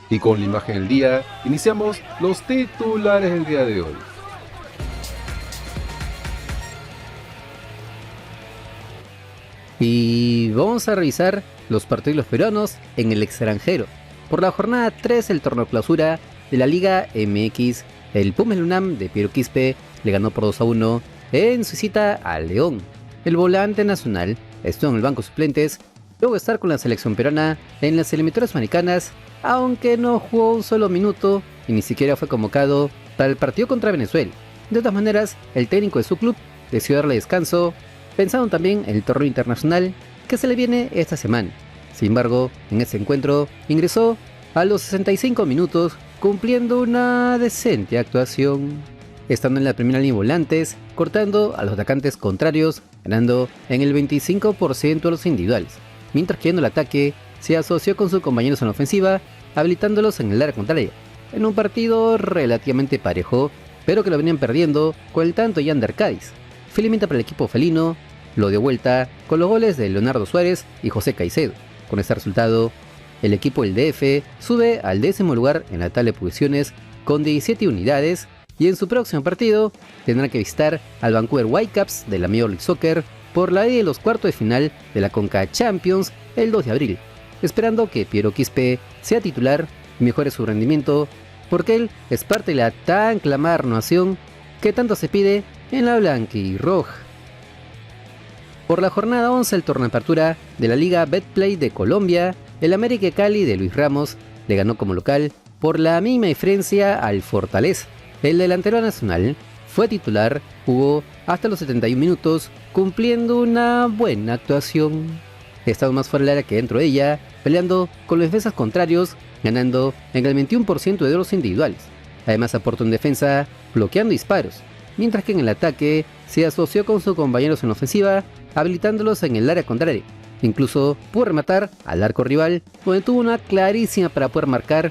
Y con la imagen del día, iniciamos los titulares del día de hoy. Y vamos a revisar los partidos peruanos en el extranjero. Por la jornada 3 del torneo clausura de la Liga MX, el Pumas Lunam de Piero Quispe le ganó por 2-1 en su visita al León. El volante nacional estuvo en el banco de suplentes luego de estar con la selección peruana en las eliminatorias sudamericanas, aunque no jugó un solo minuto y ni siquiera fue convocado para el partido contra Venezuela. De todas maneras, el técnico de su club decidió darle descanso, pensando también en el torneo internacional que se le viene esta semana. Sin embargo, en ese encuentro ingresó a los 65 minutos cumpliendo una decente actuación, estando en la primera línea de volantes, cortando a los atacantes contrarios, ganando en el 25% de los individuales, mientras que en el ataque se asoció con sus compañeros en la ofensiva, habilitándolos en el área contraria, en un partido relativamente parejo, pero que lo venían perdiendo con el tanto Yander Cádiz. Felizmente para el equipo felino, lo dio vuelta con los goles de Leonardo Suárez y José Caicedo. Con este resultado, el equipo del DF sube al 10º lugar en la tabla de posiciones con 17 unidades y en su próximo partido tendrá que visitar al Vancouver Whitecaps de la Major League Soccer por la ida de los cuartos de final de la Conca Champions el 2 de abril, esperando que Piero Quispe sea titular y mejore su rendimiento, porque él es parte de la tan clamada renovación que tanto se pide en la blanquirroja. Por la jornada 11 del torneo de apertura de la Liga Betplay de Colombia, el América de Cali de Luis Ramos le ganó como local por la mínima diferencia al Fortaleza. El delantero nacional fue titular, jugó hasta los 71 minutos, cumpliendo una buena actuación. Estaba más fuera del área que dentro de ella, peleando con los defensas contrarios, ganando en el 21% de los individuales. Además aportó en defensa, bloqueando disparos, mientras que en el ataque se asoció con sus compañeros en la ofensiva, habilitándolos en el área contraria. Incluso pudo rematar al arco rival, donde tuvo una clarísima para poder marcar,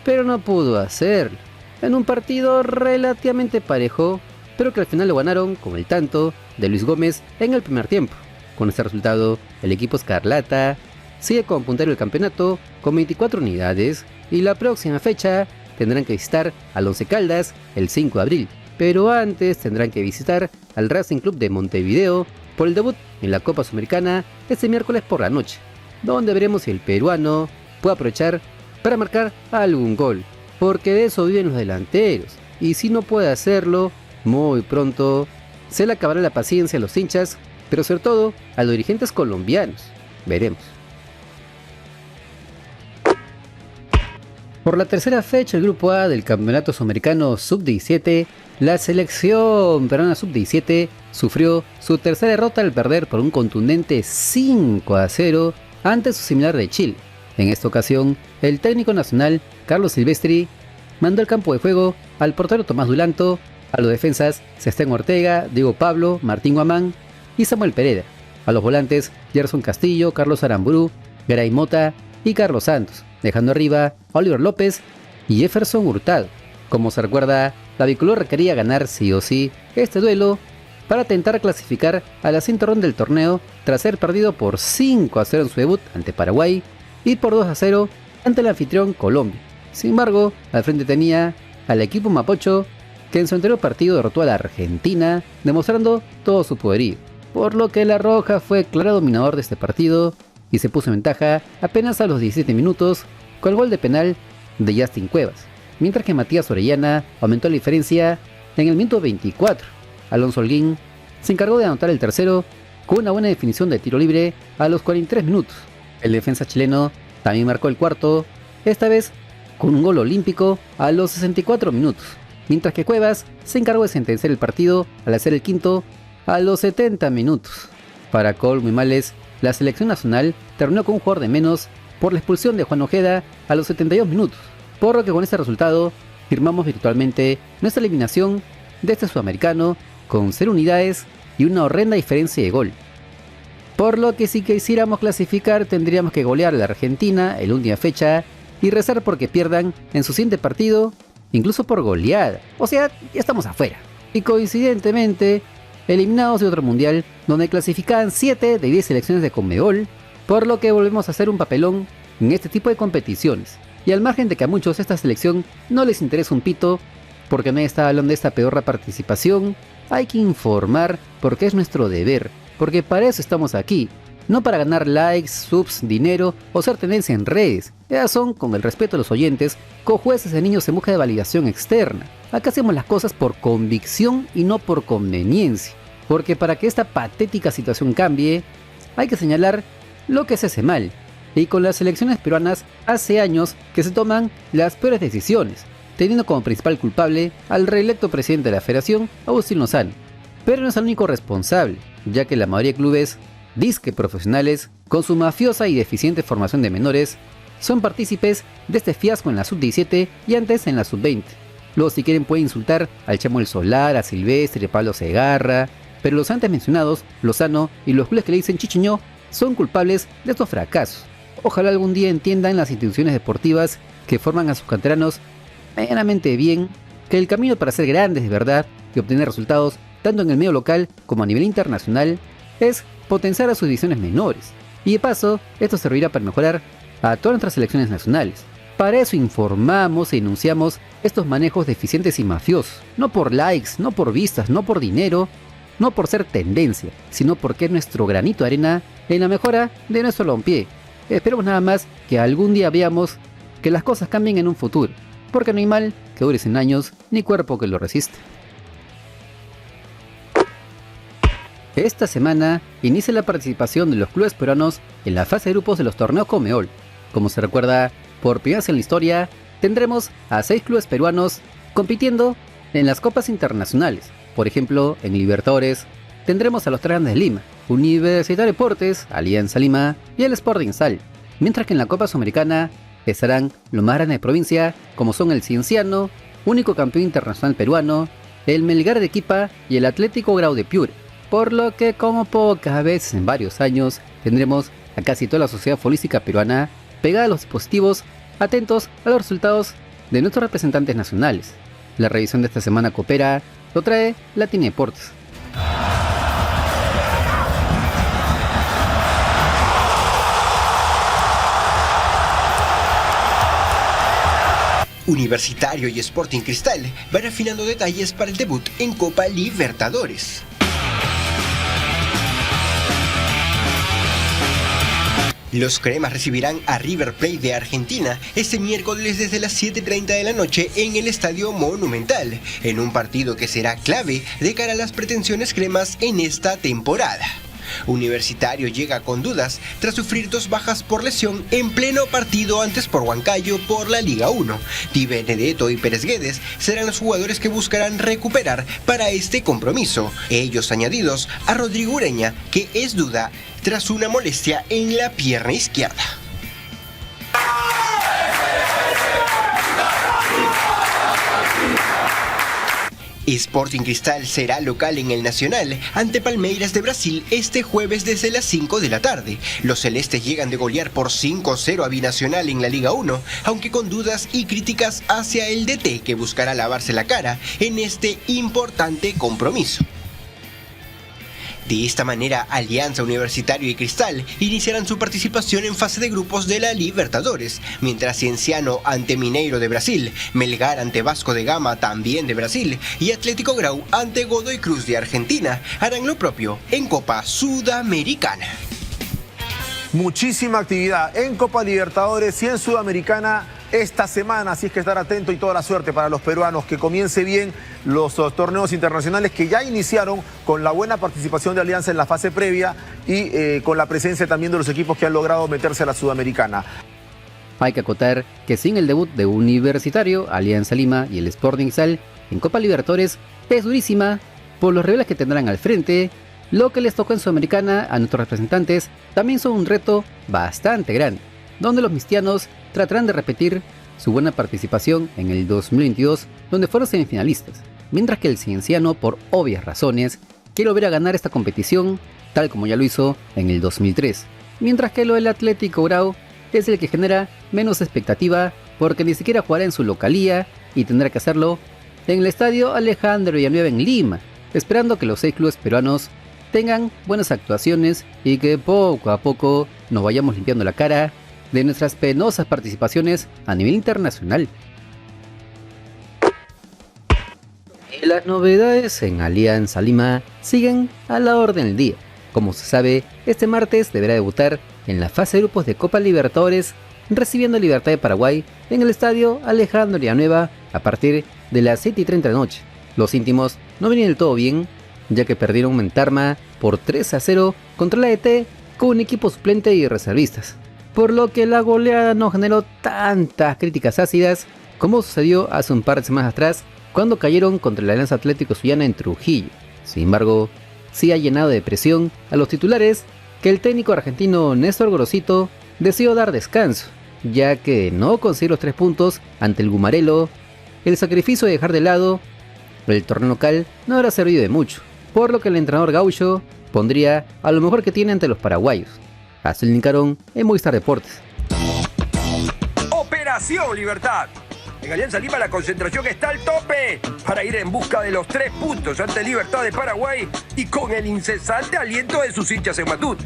pero no pudo hacerlo. En un partido relativamente parejo, pero que al final lo ganaron con el tanto de Luis Gómez en el primer tiempo. Con este resultado, el equipo escarlata sigue como puntero del campeonato con 24 unidades y la próxima fecha tendrán que visitar al Once Caldas el 5 de abril. Pero antes tendrán que visitar al Racing Club de Montevideo por el debut en la Copa Sudamericana este miércoles por la noche, donde veremos si el peruano puede aprovechar para marcar algún gol, porque de eso viven los delanteros, y si no puede hacerlo, muy pronto se le acabará la paciencia a los hinchas, pero sobre todo a los dirigentes colombianos. Veremos. Por la tercera fecha del Grupo A del Campeonato Sudamericano Sub-17, la selección peruana Sub-17 sufrió su tercera derrota al perder por un contundente 5-0 ante su similar de Chile. En esta ocasión, el técnico nacional Carlos Silvestri mandó al campo de juego al portero Tomás Dulanto, a los defensas Sebastián Ortega, Diego Pablo, Martín Guamán y Samuel Pereda, a los volantes Gerson Castillo, Carlos Aramburu, Garay Mota y Carlos Santos, dejando arriba a Oliver López y Jefferson Hurtado. Como se recuerda, la bicolor requería ganar sí o sí este duelo para intentar clasificar a la siguiente ronda del torneo tras ser perdido por 5-0 en su debut ante Paraguay y por 2-0 ante el anfitrión Colombia. Sin embargo, al frente tenía al equipo mapocho, que en su anterior partido derrotó a la Argentina, demostrando todo su poderío, por lo que la Roja fue claro dominador de este partido y se puso en ventaja apenas a los 17 minutos con el gol de penal de Justin Cuevas, mientras que Matías Orellana aumentó la diferencia en el minuto 24. Alonso Holguín se encargó de anotar el tercero con una buena definición de tiro libre a los 43 minutos. El defensa chileno también marcó el cuarto, esta vez con un gol olímpico a los 64 minutos, mientras que Cuevas se encargó de sentenciar el partido al hacer el quinto a los 70 minutos. Para colmo y males, la selección nacional terminó con un jugador de menos por la expulsión de Juan Ojeda a los 72 minutos, por lo que con este resultado firmamos virtualmente nuestra eliminación de este sudamericano con 0 unidades y una horrenda diferencia de gol. Por lo que si quisiéramos clasificar tendríamos que golear a la Argentina en la última fecha y rezar porque pierdan en su siguiente partido, incluso por goleada. O sea, ya estamos afuera. Y coincidentemente, eliminados de otro mundial donde clasificaban 7 de 10 selecciones de Conmebol, por lo que volvemos a hacer un papelón en este tipo de competiciones. Y al margen de que a muchos esta selección no les interesa un pito, porque nadie está hablando de esta pedorra participación, hay que informar porque es nuestro deber, porque para eso estamos aquí. No para ganar likes, subs, dinero o ser tendencia en redes. Ellas son, con el respeto a los oyentes, cojueces de niños en busca de validación externa. Acá hacemos las cosas por convicción y no por conveniencia. Porque para que esta patética situación cambie, hay que señalar lo que se hace mal. Y con las elecciones peruanas hace años que se toman las peores decisiones, teniendo como principal culpable al reelecto presidente de la Federación, Agustín Lozano. Pero no es el único responsable, ya que la mayoría de clubes disque profesionales, con su mafiosa y deficiente formación de menores, son partícipes de este fiasco en la sub-17 y antes en la sub-20. Luego, si quieren, pueden insultar al Chamo El Solar, a Silvestre, a Pablo Segarra, pero los antes mencionados, Lozano y los clubes que le dicen Chichiñó, son culpables de estos fracasos. Ojalá algún día entiendan las instituciones deportivas que forman a sus canteranos medianamente bien, que el camino para ser grandes de verdad y obtener resultados tanto en el medio local como a nivel internacional es potenciar a sus divisiones menores, y de paso, esto servirá para mejorar a todas nuestras selecciones nacionales. Para eso informamos e denunciamos estos manejos deficientes y mafiosos, no por likes, no por vistas, no por dinero, no por ser tendencia, sino porque es nuestro granito de arena en la mejora de nuestro balompié. Esperemos nada más que algún día veamos que las cosas cambien en un futuro, porque no hay mal que dure 100 años, ni cuerpo que lo resista. Esta semana inicia la participación de los clubes peruanos en la fase de grupos de los torneos Conmebol. Como se recuerda, por primera vez en la historia, tendremos a 6 clubes peruanos compitiendo en las copas internacionales. Por ejemplo, en Libertadores tendremos a los 3 grandes de Lima, Universitario Deportes, Alianza Lima y el Sporting Sal. Mientras que en la Copa Sudamericana estarán los más grandes de provincia, como son el Cienciano, único campeón internacional peruano, el Melgar de Arequipa y el Atlético Grau de Piura. Por lo que, como pocas veces en varios años, tendremos a casi toda la sociedad futbolística peruana pegada a los dispositivos, atentos a los resultados de nuestros representantes nacionales. La revisión de esta semana coopera lo trae Latin Deportes. Universitario y Sporting Cristal van afinando detalles para el debut en Copa Libertadores. Los cremas recibirán a River Plate de Argentina este miércoles desde las 7:30 de la noche en el Estadio Monumental, en un partido que será clave de cara a las pretensiones cremas en esta temporada. Universitario llega con dudas tras sufrir 2 bajas por lesión en pleno partido antes por Huancayo por la Liga 1. Di Benedetto y Pérez Guedes serán los jugadores que buscarán recuperar para este compromiso. Ellos añadidos a Rodrigo Ureña, que es duda tras una molestia en la pierna izquierda. Sporting Cristal será local en el Nacional ante Palmeiras de Brasil este jueves desde las 5 de la tarde. Los celestes llegan de golear por 5-0 a Binacional en la Liga 1, aunque con dudas y críticas hacia el DT, que buscará lavarse la cara en este importante compromiso. De esta manera, Alianza, Universitario y Cristal iniciarán su participación en fase de grupos de la Libertadores, mientras Cienciano ante Mineiro de Brasil, Melgar ante Vasco de Gama también de Brasil y Atlético Grau ante Godoy Cruz de Argentina harán lo propio en Copa Sudamericana. Muchísima actividad en Copa Libertadores y en Sudamericana esta semana, así es que estar atento y toda la suerte para los peruanos, que comience bien los torneos internacionales que ya iniciaron con la buena participación de Alianza en la fase previa y con la presencia también de los equipos que han logrado meterse a la Sudamericana. Hay que acotar que sin el debut de Universitario, Alianza Lima y el Sporting Cristal en Copa Libertadores es durísima por los rivales que tendrán al frente. Lo que les tocó en Sudamericana a nuestros representantes también son un reto bastante grande, donde los mistianos tratarán de repetir su buena participación en el 2022, donde fueron semifinalistas, mientras que el Cienciano, por obvias razones, quiere volver a ganar esta competición, tal como ya lo hizo en el 2003, mientras que lo del Atlético Grau es el que genera menos expectativa porque ni siquiera jugará en su localía y tendrá que hacerlo en el estadio Alejandro Villanueva en Lima, esperando que los 6 clubes peruanos tengan buenas actuaciones y que poco a poco nos vayamos limpiando la cara de nuestras penosas participaciones a nivel internacional. Y las novedades en Alianza Lima siguen a la orden del día. Como se sabe, este martes deberá debutar en la fase de grupos de Copa Libertadores, recibiendo a Libertad de Paraguay en el estadio Alejandro Villanueva a partir de las 7:30 de la noche. Los íntimos no venían del todo bien, ya que perdieron en Tarma por 3-0 contra la ET con un equipo suplente y reservistas, por lo que la goleada no generó tantas críticas ácidas como sucedió hace un par de semanas atrás cuando cayeron contra la Alianza Atlético Zuliana en Trujillo. Sin embargo, sí ha llenado de presión a los titulares que el técnico argentino Néstor Gorosito decidió dar descanso, ya que no consiguió los 3 puntos ante el Gumarelo. El sacrificio de dejar de lado el torneo local no habrá servido de mucho, por lo que el entrenador gaucho pondría a lo mejor que tiene ante los paraguayos. Así lo indicaron en Movistar Deportes. Operación Libertad. En Alianza Lima la concentración está al tope para ir en busca de los 3 puntos ante Libertad de Paraguay y con el incesante aliento de sus hinchas en Matute.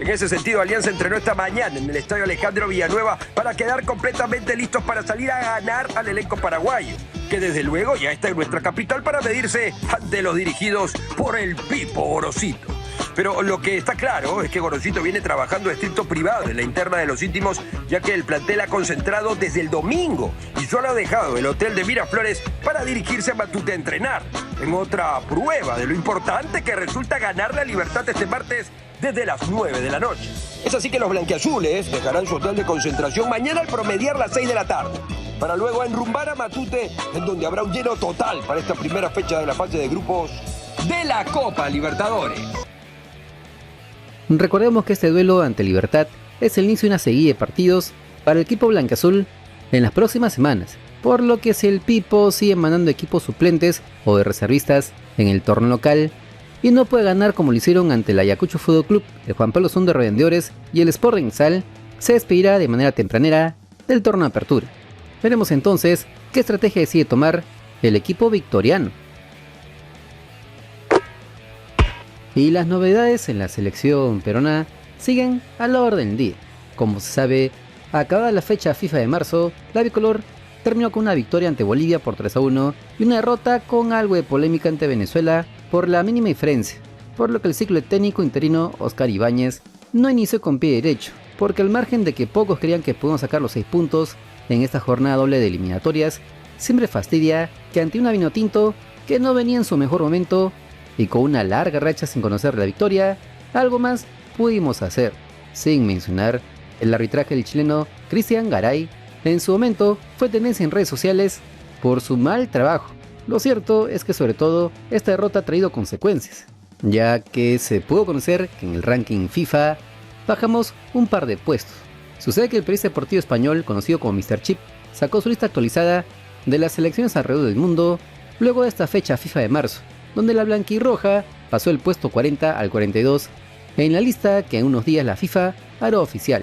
En ese sentido, Alianza entrenó esta mañana en el estadio Alejandro Villanueva para quedar completamente listos para salir a ganar al elenco paraguayo, que desde luego ya está en nuestra capital para medirse ante los dirigidos por el Pipo Gorosito. Pero lo que está claro es que Gorosito viene trabajando estricto privado en la interna de los íntimos, ya que el plantel ha concentrado desde el domingo y solo ha dejado el hotel de Miraflores para dirigirse a Matute a entrenar, en otra prueba de lo importante que resulta ganar la Libertad este martes desde las 9 de la noche. Es así que los blanquiazules dejarán su hotel de concentración mañana al promediar las 6 de la tarde, para luego enrumbar a Matute, en donde habrá un lleno total para esta primera fecha de la fase de grupos de la Copa Libertadores. Recordemos que este duelo ante Libertad es el inicio de una seguida de partidos para el equipo blanquiazul en las próximas semanas, por lo que si el Pipo sigue mandando equipos suplentes o de reservistas en el torneo local y no puede ganar como lo hicieron ante el Ayacucho Fútbol Club, el Juan Pablo II de Revendedores y el Sporting Sal, se despedirá de manera tempranera del torneo de apertura. Veremos entonces qué estrategia decide tomar el equipo victoriano. Y las novedades en la selección peruana siguen a la orden del día. Como se sabe, acabada la fecha FIFA de marzo, la bicolor terminó con una victoria ante Bolivia por 3-1 y una derrota con algo de polémica ante Venezuela por la mínima diferencia, por lo que el ciclo de técnico interino Oscar Ibáñez no inició con pie derecho, porque al margen de que pocos creían que pudieron sacar los 6 puntos en esta jornada doble de eliminatorias, siempre fastidia que ante una Vinotinto que no venía en su mejor momento y con una larga racha sin conocer la victoria, algo más pudimos hacer, sin mencionar el arbitraje del chileno Cristian Garay. En su momento fue tendencia en redes sociales por su mal trabajo. Lo cierto es que sobre todo esta derrota ha traído consecuencias, ya que se pudo conocer que en el ranking FIFA bajamos un par de puestos. Sucede que el periodista deportivo español conocido como Mr. Chip sacó su lista actualizada de las selecciones alrededor del mundo luego de esta fecha FIFA de marzo, donde la blanquirroja pasó el puesto 40 al 42 en la lista que en unos días la FIFA hará oficial.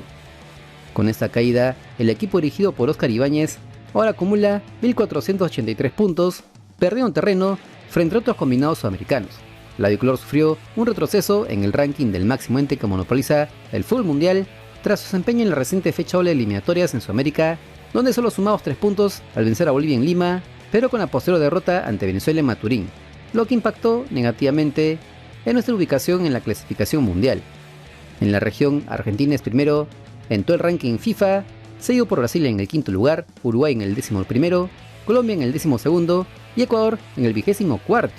Con esta caída, el equipo dirigido por Oscar Ibáñez ahora acumula 1.483 puntos, perdiendo terreno frente a otros combinados sudamericanos. La bicolor sufrió un retroceso en el ranking del máximo ente que monopoliza el fútbol mundial tras su desempeño en la reciente fecha doble de eliminatorias en Sudamérica, donde solo sumamos 3 puntos al vencer a Bolivia en Lima, pero con la posterior derrota ante Venezuela en Maturín, lo que impactó negativamente en nuestra ubicación en la clasificación mundial. En la región, Argentina es primero en todo el ranking FIFA, seguido por Brasil en el 5º lugar, Uruguay en el 11º, Colombia en el 12º y Ecuador en el 24º.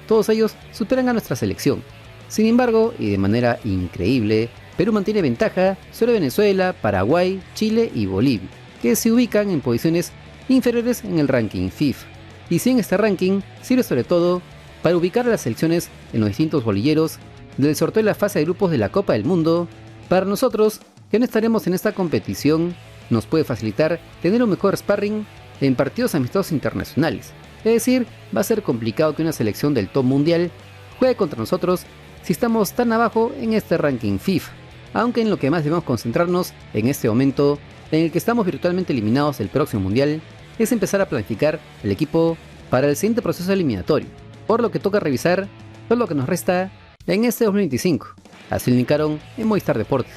Todos ellos superan a nuestra selección. Sin embargo, y de manera increíble, Perú mantiene ventaja sobre Venezuela, Paraguay, Chile y Bolivia, que se ubican en posiciones inferiores en el ranking FIFA. Y si en este ranking sirve sobre todo para ubicar a las selecciones en los distintos bolilleros del sorteo de la fase de grupos de la Copa del Mundo, para nosotros, que no estaremos en esta competición, nos puede facilitar tener un mejor sparring en partidos amistosos internacionales. Es decir, va a ser complicado que una selección del top mundial juegue contra nosotros si estamos tan abajo en este ranking FIFA, aunque en lo que más debemos concentrarnos en este momento, en el que estamos virtualmente eliminados del próximo mundial, es empezar a planificar el equipo para el siguiente proceso eliminatorio, por lo que toca revisar todo lo que nos resta en este 2025. Así lo indicaron en Movistar Deportes.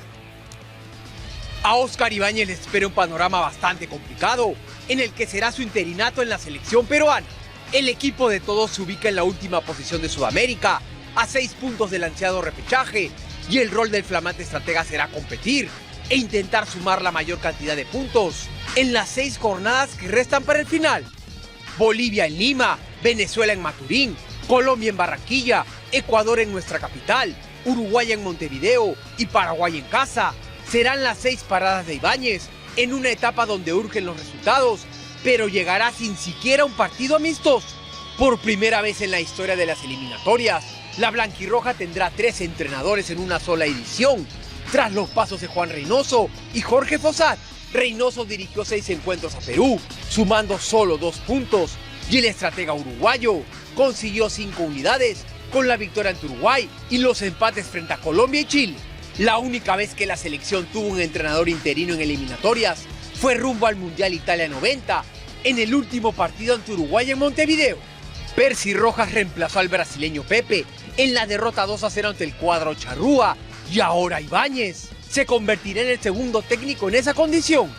A Oscar Ibáñez le espera un panorama bastante complicado, en el que será su interinato en la selección peruana. El equipo de todos se ubica en la última posición de Sudamérica, a 6 puntos del ansiado repechaje, y el rol del flamante estratega será competir e intentar sumar la mayor cantidad de puntos en las 6 jornadas que restan para el final. Bolivia en Lima, Venezuela en Maturín, Colombia en Barranquilla, Ecuador en nuestra capital, Uruguay en Montevideo y Paraguay en casa serán las 6 paradas de Ibáñez en una etapa donde urgen los resultados, pero llegará sin siquiera un partido amistoso. Por primera vez en la historia de las eliminatorias, la blanquirroja tendrá 3 entrenadores en una sola edición, tras los pasos de Juan Reynoso y Jorge Fossat. Reynoso dirigió 6 encuentros a Perú, sumando solo 2 puntos, y el estratega uruguayo consiguió 5 unidades con la victoria ante Uruguay y los empates frente a Colombia y Chile. La única vez que la selección tuvo un entrenador interino en eliminatorias fue rumbo al Mundial Italia 90, en el último partido ante Uruguay en Montevideo. Percy Rojas reemplazó al brasileño Pepe en la derrota 2-0 ante el cuadro charrúa, y ahora Ibáñez se convertirá en el segundo técnico en esa condición.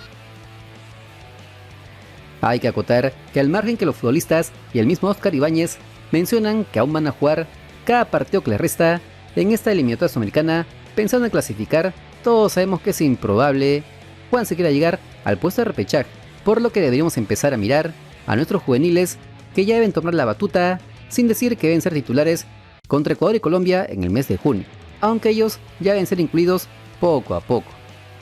Hay que acotar que al margen que los futbolistas y el mismo Oscar Ibáñez mencionan que aún van a jugar cada partido que les resta en esta eliminatoria sudamericana pensando en clasificar, todos sabemos que es improbable Juan se quiera llegar al puesto de repechaje, por lo que deberíamos empezar a mirar a nuestros juveniles que ya deben tomar la batuta, sin decir que deben ser titulares contra Ecuador y Colombia en el mes de junio, aunque ellos ya deben ser incluidos poco a poco.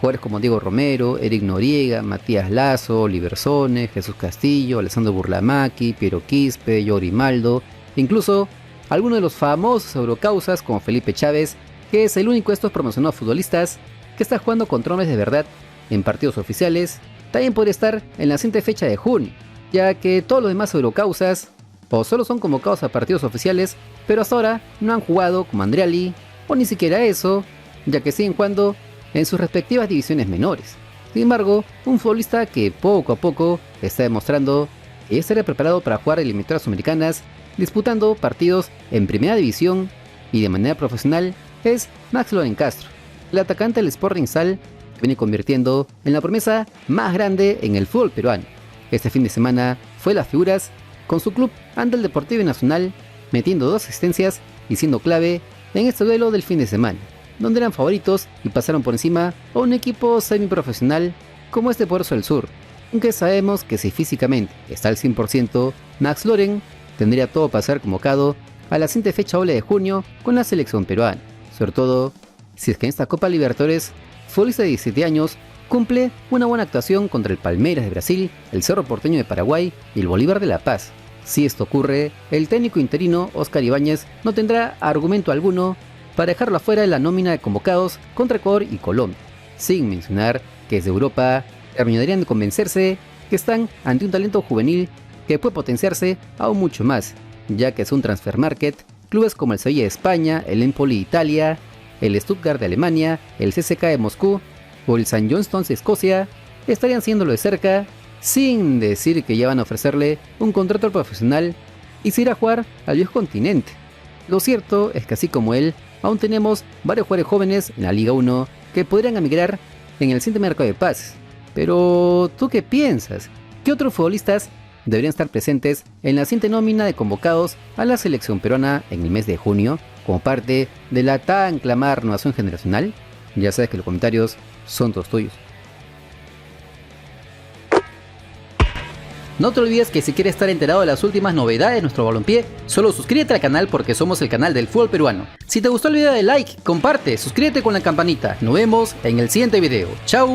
Jugadores como Diego Romero, Eric Noriega, Matías Lazo, Oliver Sone, Jesús Castillo, Alessandro Burlamaqui, Piero Quispe, Yori Maldo, incluso algunos de los famosos eurocausas como Felipe Chávez, que es el único de estos promocionados futbolistas que está jugando contra hombres de verdad en partidos oficiales. También podría estar en la siguiente fecha de junio, ya que todos los demás eurocausas o solo son convocados a partidos oficiales, pero hasta ahora no han jugado como Andreali, o ni siquiera eso, ya que siguen jugando en sus respectivas divisiones menores. Sin embargo, un futbolista que poco a poco está demostrando que ya estaría preparado para jugar eliminatorias sudamericanas, disputando partidos en primera división y de manera profesional, es Max Loren Castro, el atacante del Sporting Sal, que viene convirtiendo en la promesa más grande en el fútbol peruano. Este fin de semana fue las figuras con su club ante el Deportivo Nacional, metiendo 2 asistencias y siendo clave en este duelo del fin de semana, donde eran favoritos y pasaron por encima a un equipo semiprofesional como este Poderoso del Sur, aunque sabemos que si físicamente está al 100%, Max Loren tendría todo para ser convocado a la siguiente fecha doble de junio con la selección peruana, sobre todo si es que en esta Copa Libertadores, futbolista de 17 años cumple una buena actuación contra el Palmeiras de Brasil, el Cerro Porteño de Paraguay y el Bolívar de La Paz. Si esto ocurre, el técnico interino Oscar Ibáñez no tendrá argumento alguno para dejarlo afuera de la nómina de convocados contra Ecuador y Colombia, sin mencionar que desde Europa terminarían de convencerse que están ante un talento juvenil que puede potenciarse aún mucho más, ya que es un transfer market, clubes como el Sevilla de España, el Empoli de Italia, el Stuttgart de Alemania, el CSKA de Moscú o el St. Johnstone's de Escocia estarían siguiéndolo de cerca, sin decir que ya van a ofrecerle un contrato profesional y se irá a jugar al viejo continente. Lo cierto es que así como él, aún tenemos varios jugadores jóvenes en la Liga 1 que podrían emigrar en el siguiente mercado de pases. Pero, ¿tú qué piensas? ¿Qué otros futbolistas deberían estar presentes en la siguiente nómina de convocados a la selección peruana en el mes de junio, como parte de la tan clamada renovación generacional? Ya sabes que los comentarios son todos tuyos. No te olvides que si quieres estar enterado de las últimas novedades de nuestro balompié, solo suscríbete al canal porque somos el canal del fútbol peruano. Si te gustó el video, dale like, comparte, suscríbete con la campanita. Nos vemos en el siguiente video. ¡Chao!